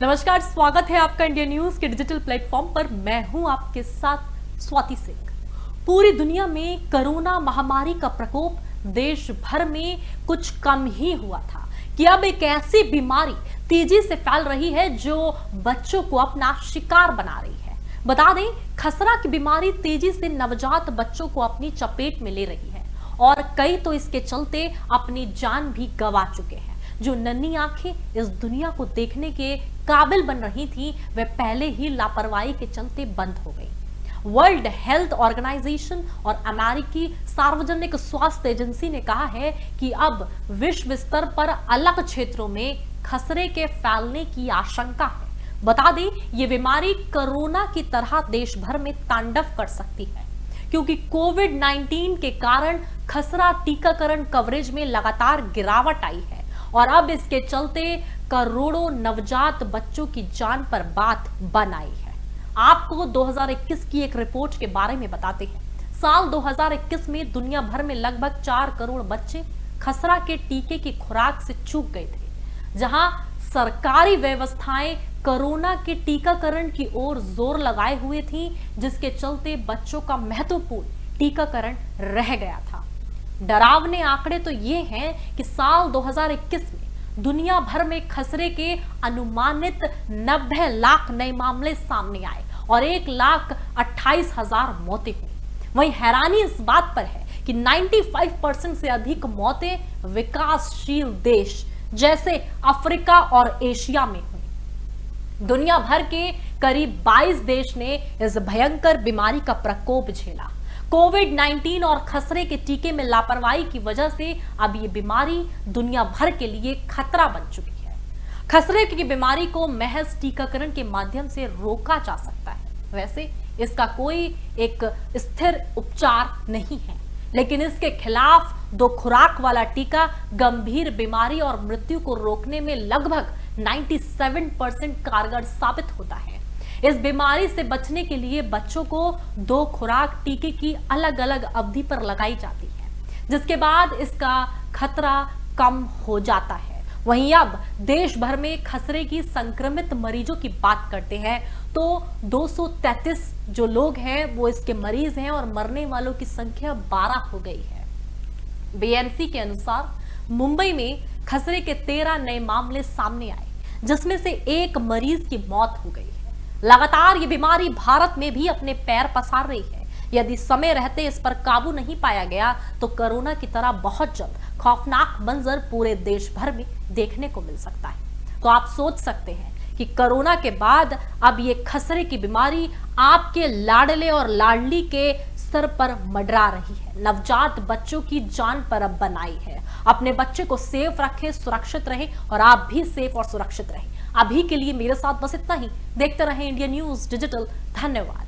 नमस्कार, स्वागत है आपका इंडिया न्यूज के डिजिटल प्लेटफॉर्म पर। मैं हूं आपके साथ स्वाति सिंह। पूरी दुनिया में कोरोना महामारी का प्रकोप देश भर में कुछ कम ही हुआ था कि अब एक ऐसी बीमारी तेजी से फैल रही है जो बच्चों को अपना शिकार बना रही है। बता दें, खसरा की बीमारी तेजी से नवजात बच्चों को अपनी चपेट में ले रही है और कई तो इसके चलते अपनी जान भी गंवा चुके हैं। जो नन्ही आंखें इस दुनिया को देखने के काबिल बन रही थी, वह पहले ही लापरवाही के चलते बंद हो गई। वर्ल्ड हेल्थ ऑर्गेनाइजेशन और अमेरिकी सार्वजनिक स्वास्थ्य एजेंसी ने कहा है कि अब विश्व स्तर पर अलग क्षेत्रों में खसरे के फैलने की आशंका है। बता दें, ये बीमारी कोरोना की तरह देश भर में तांडव कर सकती है, क्योंकि कोविड-19 के कारण खसरा टीकाकरण कवरेज में लगातार गिरावट आई है और अब इसके चलते करोड़ों नवजात बच्चों की जान पर बात बन आई है। आपको 2021 की एक रिपोर्ट के बारे में बताते हैं। साल 2021 में दुनिया भर में लगभग 4 करोड़ बच्चे खसरा के टीके की खुराक से चूक गए थे। जहां सरकारी व्यवस्थाएं कोरोना के टीकाकरण की ओर जोर लगाए हुए थी, जिसके चलते बच्चों का महत्वपूर्ण टीकाकरण रह गया था। डरावने आंकड़े तो ये हैं कि साल 2021 में दुनिया भर में खसरे के अनुमानित 90 लाख नए मामले सामने आए और 1,28,000 मौतें हुई। वहीं हैरानी इस बात पर है कि 95% से अधिक मौतें विकासशील देश जैसे अफ्रीका और एशिया में हुई। दुनिया भर के करीब 22 देश ने इस भयंकर बीमारी का प्रकोप झेला। कोविड-19 और खसरे के टीके में लापरवाही की वजह से अब ये बीमारी दुनिया भर के लिए खतरा बन चुकी है। खसरे की बीमारी को महज टीकाकरण के माध्यम से रोका जा सकता है। वैसे इसका कोई एक स्थिर उपचार नहीं है, लेकिन इसके खिलाफ 2 खुराक वाला टीका गंभीर बीमारी और मृत्यु को रोकने में लगभग 97% कारगर साबित होता है। इस बीमारी से बचने के लिए बच्चों को 2 खुराक टीके की अलग अलग अवधि पर लगाई जाती है, जिसके बाद इसका खतरा कम हो जाता है। वहीं अब देश भर में खसरे की संक्रमित मरीजों की बात करते हैं तो 233 जो लोग हैं वो इसके मरीज हैं और मरने वालों की संख्या 12 हो गई है। बीएमसी के अनुसार मुंबई में खसरे के 13 नए मामले सामने आए, जिसमें से 1 मरीज की मौत हो गई। लगातार ये बीमारी भारत में भी अपने पैर पसार रही है। यदि समय रहते इस पर काबू नहीं पाया गया तो कोरोना की तरह बहुत जल्द खौफनाक मंजर पूरे देश भर में देखने को मिल सकता है। तो आप सोच सकते हैं कि कोरोना के बाद अब ये खसरे की बीमारी आपके लाडले और लाडली के सर पर मंडरा रही है। नवजात बच्चों की जान पर अब बनाई है। अपने बच्चे को सेफ रखें, सुरक्षित रहें और आप भी सेफ और सुरक्षित रहें। अभी के लिए मेरे साथ बस इतना ही। देखते रहें इंडिया न्यूज डिजिटल। धन्यवाद।